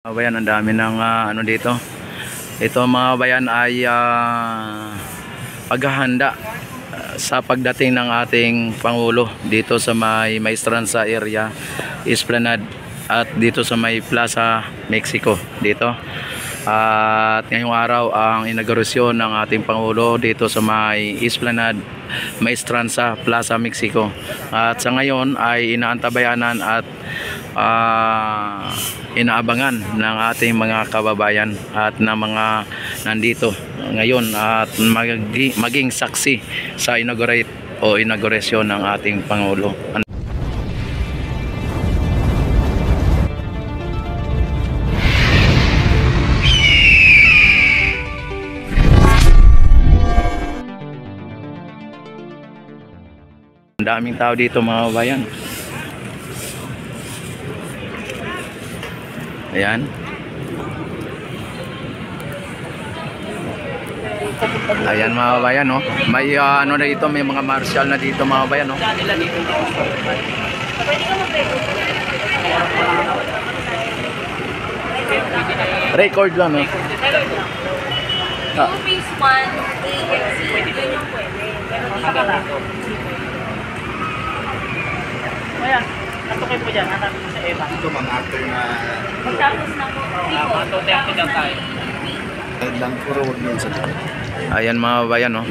Bayan, ang dami ng ano dito. Ito mga bayan ay paghahanda sa pagdating ng ating Pangulo dito sa may Maestranza area, Esplanade, at dito sa may Plaza Mexico dito. At ngayong araw ang inaugurasyon ng ating Pangulo dito sa may Esplanade, Maestranza, Plaza Mexico. At sa ngayon ay inaantabayanan at inaabangan ng ating mga kababayan at ng mga nandito ngayon at maging saksi sa inaugurasyon ng ating Pangulo. Ang daming tao dito mga kabayan. Ayan. Ayan mga kabayan, no? May ano na dito, may mga martial na dito mga kabayan, no? Record lang, no? Phase 1, AFC, yun yung pwede. Pero dito lang. Kaya, natukay po dyan, hanapin mo sa Eva. Ito mga actor na Magtapos na po. Matutempid na tayo. lang puro wag yun sa dito. Ayan mga kabayan, no?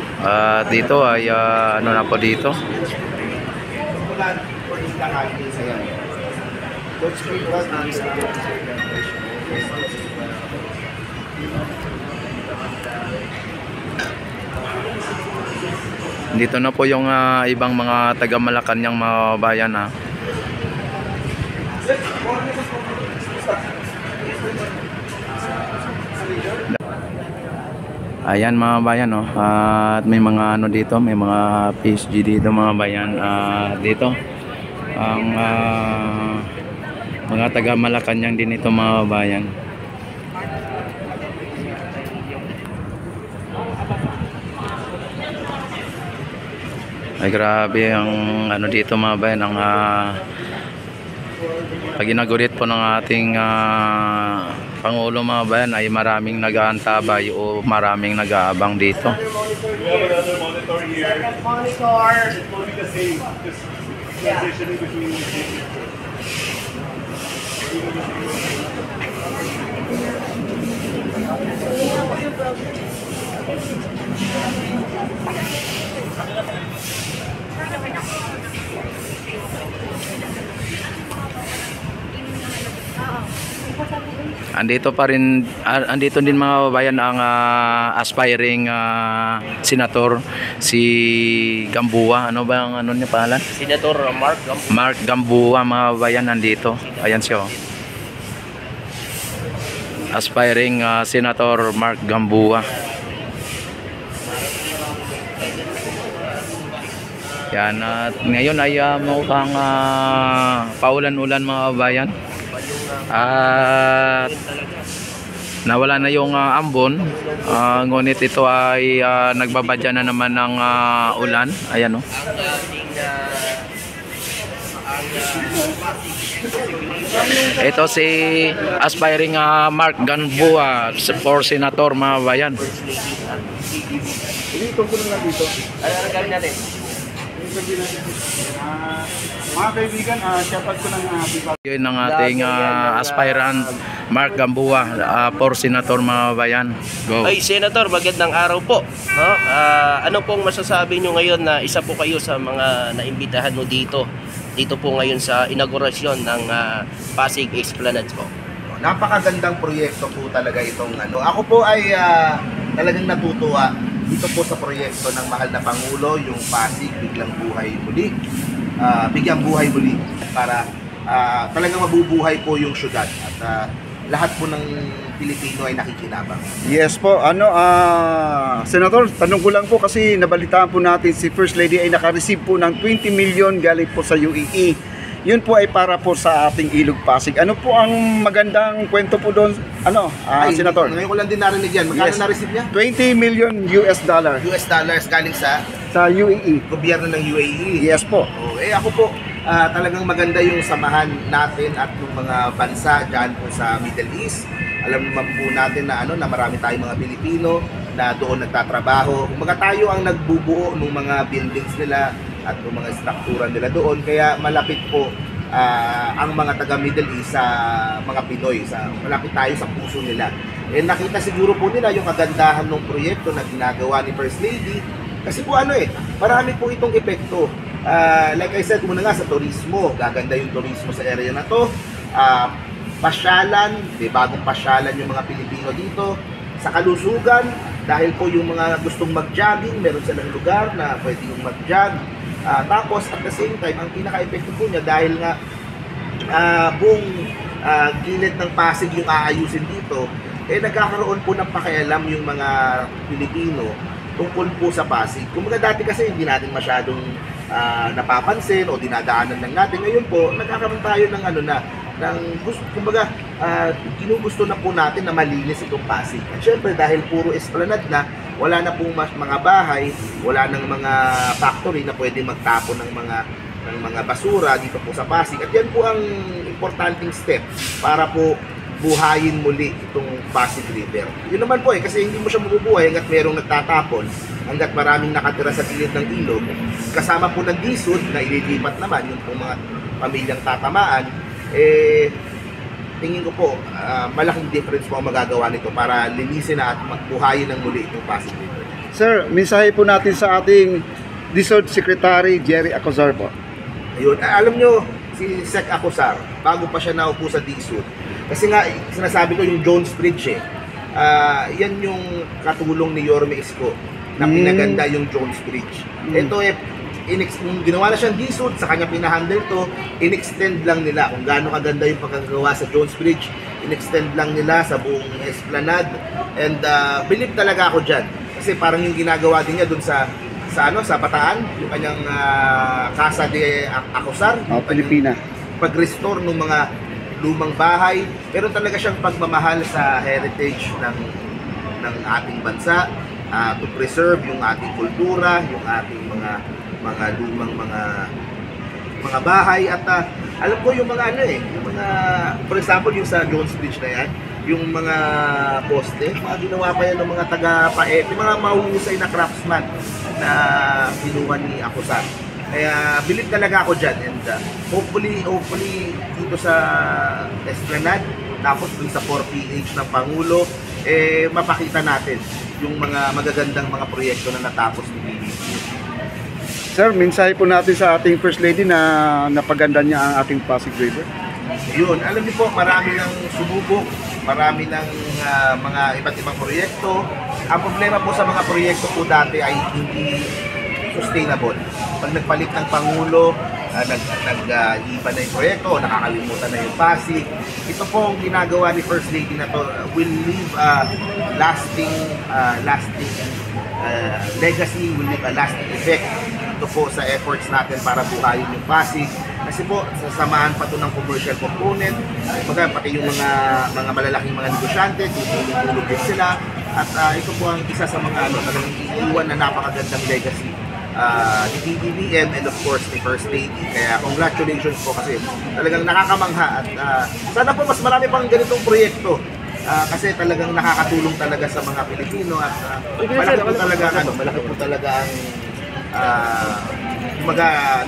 Dito ay ano na po dito. Dito na po yung ibang mga taga Malacanang mga kabayan, ha. Ayan mga bayan, no? At may mga ano dito, may mga PSG dito mga bayan. Dito ang mga taga Malacanang din ito mga bayan. Ay grabe ang ano dito mga bayan, ang pag-inaugurat po ng ating Pangulo mga bayan ay maraming nag-aantabay o maraming nag-aabang dito. Andito pa rin, andito din mga bayan ang aspiring senator si Gamboa. Ano ba ang ano niya pangalan? Senator Mark Gamboa mga bayan nandito. Ayan siya. Oh. Aspiring Senator Mark Gamboa. Yan, at ngayon ay mukhang paulan-ulan mga bayan. At nawala na yung ambon, ngunit ito ay nagbabadya na naman ng ulan. Ayan, o. Ito si aspiring Mark Gamboa for senator mga bayan. Ito ko lang dito. Ano ang gawin natin? Mga kaibigan, shoutout ko ng Yun ang ating aspirant Mark Gamboa for senator mga bayan. Go. Ay, Senator, magandang araw po. No? Ano pong masasabi nyo ngayon na isa po kayo sa mga naimbitahan mo dito? Dito po ngayon sa inaugurasyon ng Pasig Esplanade po. napakagandang proyekto po talaga itong ano. Ako po ay talagang natutuwa dito po sa proyekto ng mahal na Pangulo, yung Pasig Biglang Buhay Muli. Bigyang buhay muli para talagang mabubuhay po yung syudad at lahat po ng Pilipino ay nakikinabang. Yes po, Senator, tanong ko lang po kasi nabalitaan po natin si First Lady ay naka-receive po ng 20 million galing po sa UAE. Yun po ay para po sa ating Ilog Pasig. Ano po ang magandang kwento po doon, Senator? Ngayon ko lang din narinig yan. Magkano na-receive niya? 20 million US dollar US dollars galing sa sa UAE. gobyerno ng UAE. Yes po. Ako po, talagang maganda yung samahan natin at ng mga bansa dyan po sa Middle East. Alam naman po natin na na marami tayong mga Pilipino na doon nagtatrabaho. Kumbaga tayo ang nagbubuo ng mga buildings nila at ng mga struktura nila doon. Kaya malapit po ang mga taga Middle East sa mga Pinoy. Malapit tayo sa puso nila. Nakita siguro po nila yung kagandahan ng proyekto na ginagawa ni First Lady. Kasi po marami po itong epekto. Like I said, muna nga sa turismo, gaganda yung turismo sa area na to. Pasyalan, bagong pasyalan yung mga Pilipino dito. Sa kalusugan, dahil po yung mga gustong mag-jogging, meron silang lugar na pwede yung mag-jog. Tapos at the same time, ang pinaka-epekto po niya dahil nga buong gilid ng Pasig yung aayusin dito, nagkakaroon po ng pakialam yung mga Pilipino tungkol po sa Pasig. Kumbaga dati kasi hindi natin masyadong napapansin o dinadaanan lang natin. Ngayon po, nagkakaroon tayo ng kumbaga ginugusto na po natin na malinis itong Pasig. At syempre dahil puro esplanade na, wala na pong mga bahay, wala nang mga factory na pwede magtapon ng mga basura dito po sa Pasig. At yan po ang importanteng step para po buhayin muli itong Pasig River. Yun naman po kasi hindi mo siya mabubuhay hanggat merong nagtatapon, hanggat maraming nakatira sa gilid ng ilog. Kasama po ng disod na ililipat naman yung po mga pamilyang tatamaan, tingin ko po malaking difference po ang magagawa nito para linisin na at buhayin ng muli itong Pasig River. Sir, mensahe po natin sa ating DSOD Secretary Jerry Acozar po. Ayun, alam nyo, si Sec Acozar, bago pa siya naupo sa DSUD, kasi nga, sinasabi ko yung Jones Bridge yan yung katulong ni Yorme Isko na pinaganda yung Jones Bridge. Ito kung ginawa na siyang DSUD, sa kanya pinahandle to, in-extend lang nila kung gaano kaganda yung pagkagawa sa Jones Bridge, in-extend lang nila sa buong esplanade, and believe talaga ako dyan. Kasi parang yung ginagawa din niya dun sa Bataan, yung kanyang Casa de Acozar, Pilipina. Pag-restore ng mga lumang bahay, pero talaga siyang pagmamahal sa heritage ng ating bansa, to preserve yung ating kultura, yung ating mga lumang mga bahay. At alam ko yung mga yung mga, for example, yung sa Jones Bridge na yan, yung mga poste, mga ginawa pa yan ng mga taga-paet, yung mga mahuhusay na craftsman na kinuha ni Acozar. Kaya believe talaga ako dyan, and hopefully dito sa Esplanade, tapos dun sa 4PH ng Pangulo, mapakita natin yung mga magagandang mga proyekto na natapos ni PBB. Sir, mensahe po natin sa ating First Lady na napaganda niya ang ating Pasig River. Yun, alam niyo po, marami ng sububok, marami ng mga iba't ibang proyekto. Ang problema po sa mga proyekto po dati ay hindi sustainable. Pag nagpalit ng Pangulo, nag-iba na yung proyekto, nakakalimutan na yung Pasig. Ito po ang ginagawa ni First Lady na to will leave a lasting legacy, will leave a lasting effect ito po sa efforts natin para buhayin yung Pasig. Kasi po, sasamahan pa to ng commercial component, pati yung mga malalaking mga negosyante, tutulong din sila. At ito po ang isa sa mga talagang iiwan na napakagandang legacy ni PBBM and of course ni First Lady. Kaya congratulations po kasi talagang nakakamangha at sana po mas marami pang ganitong proyekto kasi talagang nakakatulong talaga sa mga Pilipino at malaki po talaga ang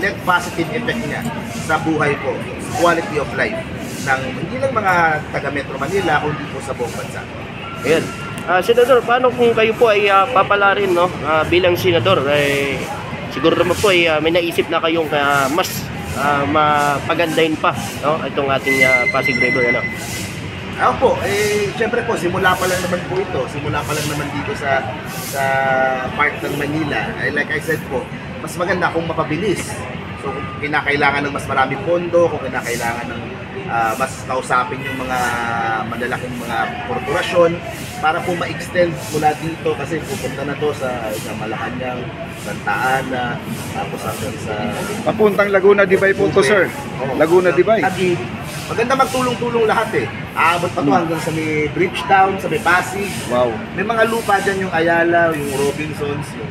net positive effect niya sa buhay po, quality of life ng hindi lang mga taga Metro Manila kundi po sa buong bansa. Ayan. Senador, paano kung kayo po ay papalarin bilang senador? Siguro naman po ay may naisip na kayong mas mapagandahin pa itong ating Pasig River. Ako po, syempre po, simula pa lang naman po ito. Simula pa lang naman dito sa part ng Manila. Like I said po, mas maganda kung mapabilis. So, kung kinakailangan ng mas maraming pondo, kung kinakailangan ng mas kausapin yung mga malalaking mga korporasyon para po ma-extend mula dito kasi pupunta na to sa Malacanang, Santa Ana, tapos hanggang sa Papuntang Laguna Dibay po to, sir. Laguna Dibay. Maganda magtulong-tulong lahat Aabot pa to hanggang sa may Bridgetown, sa may Pasig. Wow. May mga lupa dyan yung Ayala, yung Robinsons, yung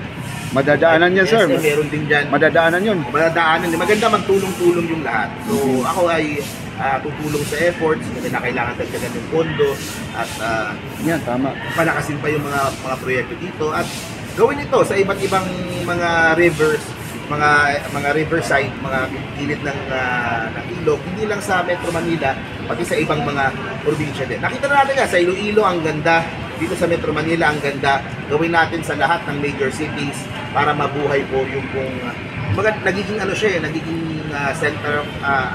Madadaanan yan, sir. SM, meron din dyan. Madadaanan yun. Madadaanan. Maganda magtulong-tulong yung lahat. So ako ay tutulong sa efforts kasi na kailangan dagdagan ng pondo at Yan, tama. palakasin pa yung mga proyekto dito at gawin ito sa iba't ibang mga rivers, mga riverside, mga gilid ng ilog, hindi lang sa Metro Manila, pati sa ibang mga probinsya din. Nakita na natin nga sa Iloilo ang ganda, dito sa Metro Manila ang ganda. Gawin natin sa lahat ng major cities para mabuhay po yung nagiging nagiging center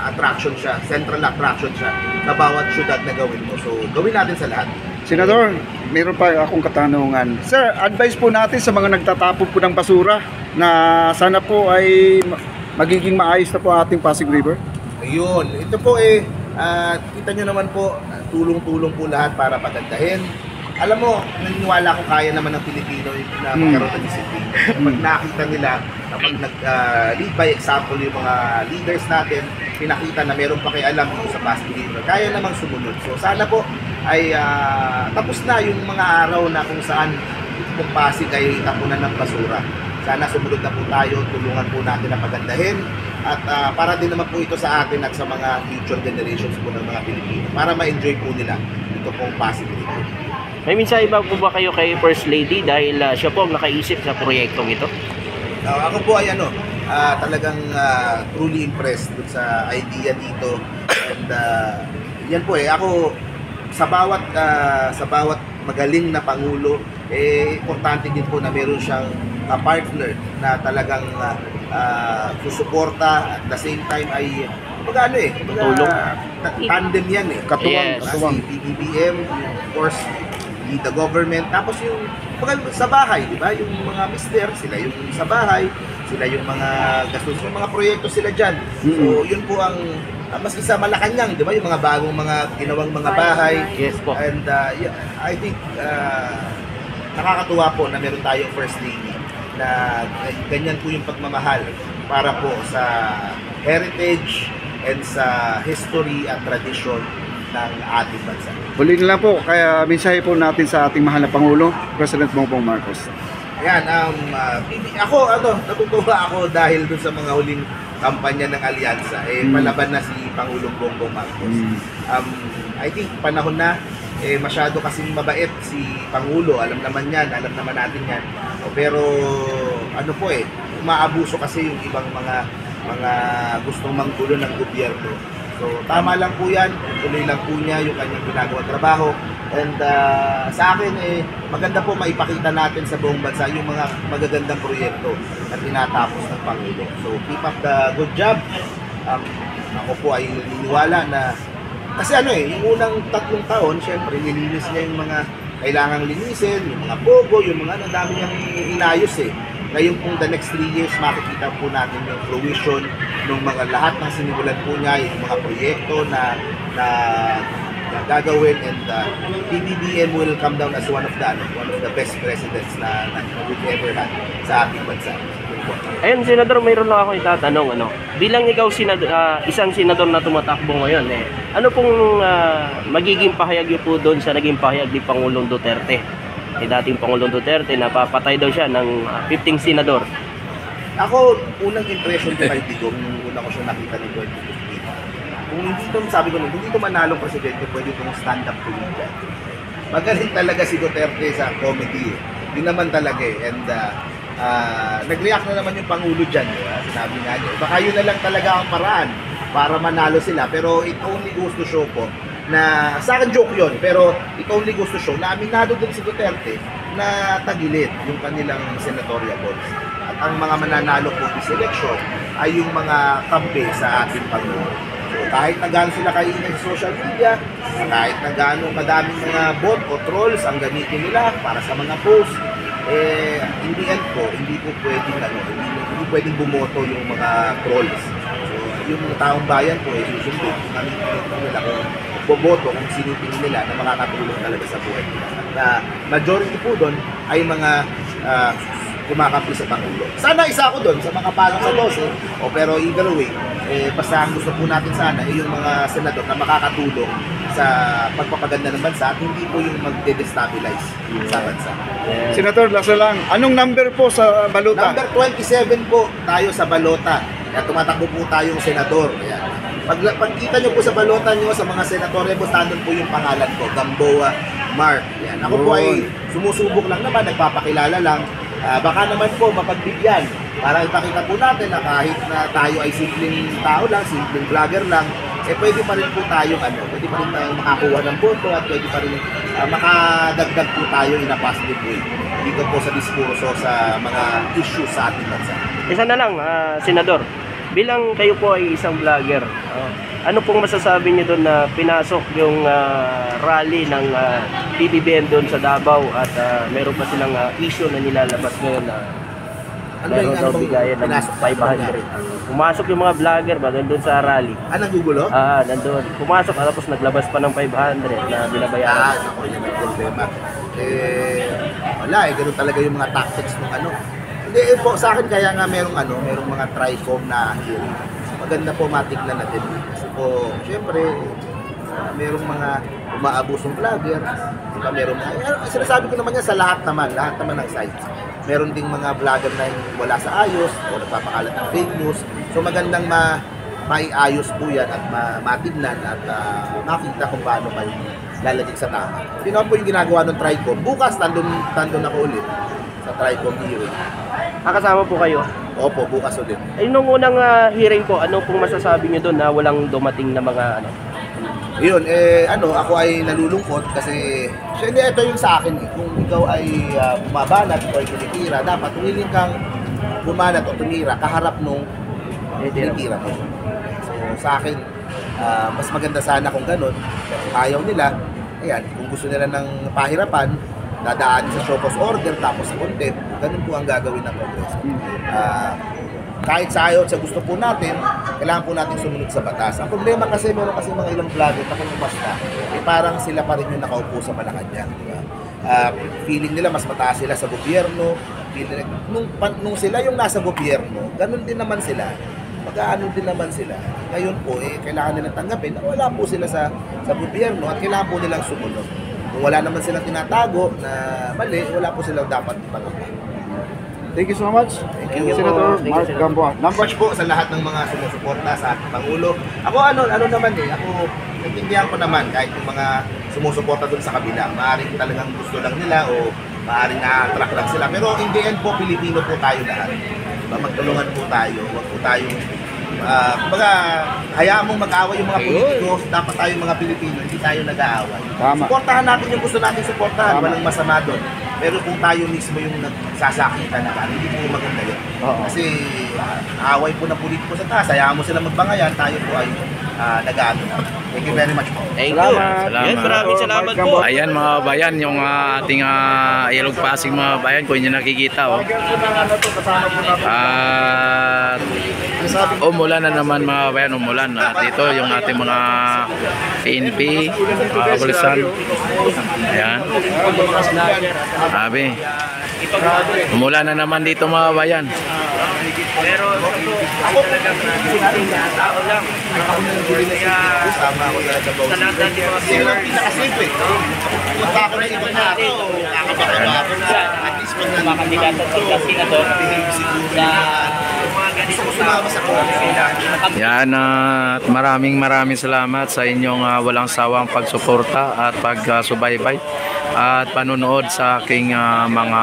attraction siya, central attraction siya sa bawat syudad na gawin mo. So, gawin natin sa lahat. Senador, meron pa akong katanungan. Sir, advice po natin sa mga nagtatapon po ng basura na sana po ay magiging maayos na po ating Pasig River. Ayun, ito po kita nyo naman po, tulong-tulong po lahat para pagandahin. Alam mo, naniniwala ko kaya naman ng Pilipino na magkaroon ng disiplina. Pag nakita nila, kapag lead by example yung mga leaders natin, pinakita na meron pa kayo alam sa Pasig River, kaya namang sumunod. So sana po ay tapos na yung mga araw na kung saan itong Pasig ay tapunan ng basura. Sana sumunod na po tayo, tulungan po natin na pagandahin at para din naman po ito sa atin at sa mga future generations po ng mga Pilipino para ma-enjoy po nila ito pong Pasig River. May mensahe ba po ba kayo kay First Lady dahil siya po ang nakaisip sa proyektong ito? Ako po ay talagang truly impressed dun sa idea dito and yan po ako sa bawat magaling na pangulo importante din po na meron siyang partner na talagang susuporta at the same time ay Tulong. tandem yan Yes. Kasi PBBM, of course, the government, tapos yung sa bahay, di ba? Yung mga mister, sila yung sa bahay, sila yung mga gastos, yung mga proyekto sila dyan. So, yun po ang mas isa Malacanang, di ba? Yung mga bagong mga ginawang mga bahay. Yes po. And I think nakakatuwa po na meron tayong First Lady na ganyan po yung pagmamahal para po sa heritage and sa history at tradition ng ating bansa. Huli na lang po, kaya mensahe po natin sa ating mahal na Pangulo, President Bongbong Marcos. Ayan, natutuwa ako dahil dun sa mga huling kampanya ng Alyansa, palaban na si Pangulong Bongbong Marcos. I think panahon na, masyado kasing mabait si Pangulo, alam naman natin yan. Pero umaabuso kasi yung ibang mga gustong manggulo ng gobyerno. So, tama lang po yan, tuloy lang po niya yung kanyang ginagawang trabaho. And sa akin, maganda po maipakita natin sa buong bansa yung mga magagandang proyekto na tinatapos ng Pangulo. So, keep up the good job. Ako po ay naniniwala na, kasi yung unang 3 taon, syempre, nilinis niya yung mga kailangang linisin, yung mga pogo, yung mga dami niyang inayos Ngayon pong the next 3 years, makikita po natin yung fruition ng mga lahat ng sinimulan po niya, yung mga proyekto na gagawin, and PBBM will come down as one of the best presidents na we've ever had sa ating bansa. Ayun, Senador, mayroon lang ako itatanong, bilang ikaw isang senador na tumatakbo ngayon, ano pong magiging pahayag niyo po doon sa naging pahayag ni Pangulong Duterte? Dating Pangulong Duterte, napapatay daw siya ng 15 senador. Ako, unang impression ko kay Digong, nung una ko siya nakita ng 2015. Sabi ko, hindi ito manalong presidente, pwede itong stand-up comedian. Magaling talaga si Duterte sa comedy. Yun naman talaga And nag-react na naman yung Pangulo dyan. Sinabi nga niya, baka yun na lang talaga ang paraan para manalo sila. Pero it only goes to show po na, sa akin joke yun, pero it only goes to show na aminado din si Duterte na tagilid yung kanilang senatorial votes. At ang mga mananalo po this election ay yung mga kampi sa ating Pangulo. So, kahit na gaano sila kaingay sa social media, kahit na gaano kadaming mga bot o trolls ang gamitin nila para sa mga posts, in the end po, hindi pwedeng bumoto yung mga trolls. So, yung taong bayan po, susundin kung gamitin nila kung boboto kung sinipin nila na makakatulong talaga sa buhay nila. Na majority po doon ay mga kumakampi sa Pangulo. Sana isa ako doon sa mga palong sa 12. Pero either way, basta ang gusto po natin sana ay yung mga senador na makakatulong sa pagpapaganda ng bansa at hindi po yung magde-destabilize sa bansa. Senator, lasa lang. Anong number po sa balota? Number 27 po tayo sa balota. Kaya tumatakbo po tayong senador. Ayan. Pagkita nyo po sa balota nyo sa mga senador, nandun po yung pangalan ko, Gamboa Mark. Ayan. Ako po ay sumusubok lang naman, nagpapakilala lang. Baka naman po mapagbigyan para ipakita po natin na kahit na tayo ay simpleng tao lang, simpleng vlogger lang, pwede pa rin po tayong pwede pa rin tayong makakuha ng boto at pwede pa rin makadagdag po tayo in a positive way dito po sa diskurso sa mga issues sa ating bansa. Isa na lang, Senador. Bilang kayo po ay isang vlogger, ano pong masasabi niyo doon na pinasok yung rally ng PBBM doon sa Davao at meron pa silang issue na nilalabas ngayon na meron daw bigayan ng 500. Pumasok yung mga vlogger ba doon sa rally? Nagugulo? Nandun. Pumasok tapos naglabas pa ng 500 na binabayaran. Ako yun ang problema. Wala ganun talaga yung mga tactics ng Hindi po sa akin kaya nga merong mga TRICOM na hearing. Maganda po matignan natin. Kasi po, syempre, merong mga umaabusong vlogger, diba, merong sinasabi ko naman yan sa lahat naman ng sites. Meron ding mga vlogger na wala sa ayos o nagpapakalat ng fake news. So magandang maiayos po yan at matignan at makita kung paano kayo lalagay sa tama. Yun po yung ginagawa ng TRICOM. Bukas, tandun ako ulit sa TRICOM hearing. Kasama po kayo? Opo, bukas ulit. Nung unang hearing po, ano pong masasabi niyo doon na walang dumating na mga Yun, ako ay nalulungkot kasi hindi ito yung sa akin kung ikaw ay bumabanat o ay tinitira, dapat willing kang bumanat o tumira kaharap nung tinitira mo. So sa akin, mas maganda sana kung ganun. Kung ayaw nila, ayan, kung gusto nila ng pahirapan, dadaan sa show cause order tapos sa contempt, ganun po ang gagawin ng Kongreso. Kahit sa ayaw at sa gusto po natin, kailangan po natin sumunod sa batas. Ang problema kasi, meron kasi mga ilang vlogger na kung basta, parang sila pa rin yung nakaupo sa Malacanang. Diba? Feeling nila mas mataas sila sa gobyerno. Nung sila yung nasa gobyerno, ganun din naman sila. Mag-aano din naman sila. Ngayon po, kailangan nilang tanggapin na wala po sila sa gobyerno at kailangan po nilang sumunod. Kung wala naman silang tinatago na mali, wala po silang dapat ipangamba. Thank you so much. Thank you. Senator Mark Gamboa. Number po sa lahat ng mga sumusuporta sa ating Pangulo. Ako naman ako naintindihan ko naman kahit yung mga sumusuporta doon sa kabila. Maaaring talagang gusto lang nila o maaaring na-attract lang sila. Pero in the end po, Pilipino po tayo lahat. Diba? Magtulungan po tayo. Huwag po tayong hayaan mong mag-aaway yung mga politiko, dapat tayong mga Pilipino, hindi tayo nag-aaway. Suportahan natin yung gusto natin suportahan, walang masama doon. Pero kung tayo mismo yung nagsasakitan na hindi po maganda yun. Kasi aaway po ng politiko sa taas, hayaan mo sila magbangayan, tayo po ay nag-aano na. Thank you very much po. Thank you. Yes, maraming salamat po. Ayan mga bayan, yung ating Ilog Pasig mga bayan, kung inyo nakikita. At umulan na naman mga bayan, umulan. At ito yung ating mga PNP, mga kapulisan. Ayan. Sabi, umulan na naman dito mga bayan. Pero ako talagang tao lang. Sama ako talaga ba? Sa lahat natin mga Sino ang pinakasimple? Punta ako na ibang tao, kakabaka ako na at least pag mga kandidato sa senador na gusto ko sumama sa Kongreso. Yan at maraming salamat sa inyong walang sawang pagsuporta at pagsubaybay at panunood sa aking mga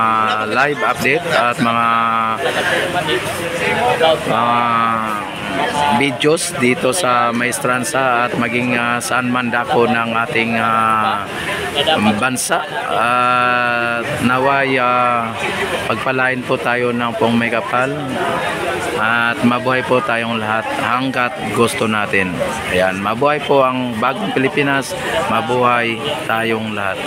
live update at mga videos dito sa Maestranza at maging saan man dako ng ating bansa. Naway pagpalain po tayo ng pong may kapal at mabuhay po tayong lahat hanggat gusto natin. Ayan, mabuhay po ang bagong Pilipinas, mabuhay tayong lahat.